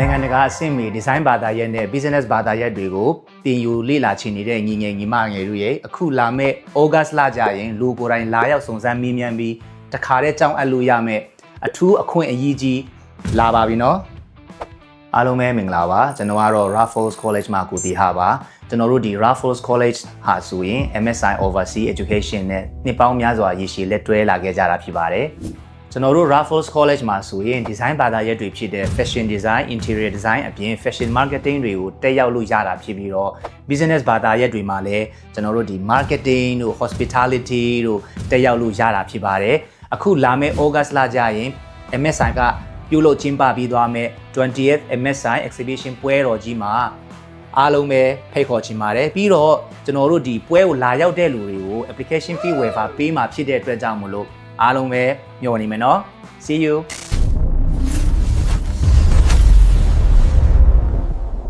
နိုင်ငံတကာအဆင့်မီဒီဇိုင်းဘာသာရပ်နဲ့ business ဘာသာရပ်တွေကိုတင်ယူလေ့လာချင်နေတဲ့ညီငယ်ညီမငယ်တို့ရဲ့အခုလာမဲ့ August လကြရင်လူကိုယ်တိုင်လာရောက်စုံစမ်းမေးမြန်းပြီးတခါတည်းကြောင်းအပ်လို့ရမဲ့အထူးအခွင့်အရေးကြီးလာပါပြီနော်အားလုံးပဲမင်္ဂလာပါကျွန်တော်ကတော့ Raffles College မှာကိုတီဟာပါကျွန်တော်တို့ဒီ Raffles College ဟာဆိုရင် MSI Overseas Education နဲ့နှစ်ပေါင်းများစွာရည်ရှိလက်တွဲလာခဲ့ကြတာဖြစ်ပါတယ်ကျွန်တော်တို့ Raffles College မှာဆိုရင် design ဘာသာရပ်တွေဖြစ်တဲ့ fashion design, interior design အပြင် fashion marketing တွေကိုတက်ရောက်လို့ရတာဖြစ်ပြီးတော့ business ဘာသာရပ်တွေမှာလည်းကျွန်တော်တို့ဒီ marketing တို့ hospitality တို့တက်ရောက်လို့ရတာဖြစ်ပါတယ်အခုလာမယ့် August လကြရင် MSI ကပြုလုပ်ကျင်းပပြီးသွားမယ့် 20th MSI exhibition ပွဲတော်ကြီးမှာအားလုံးပဲဖိတ်ခေါ်ချင်ပါတယ်ပြီးတော့ကျွန်တော်တို့ဒီပွဲကိုလာရောက်တဲ့လူတွေကို application fee waiver ပေးမှာဖြစ်တဲ့အတွက်ကြောင့်မလို့အားလုံးပဲမျှော်နေမယ်နော် See you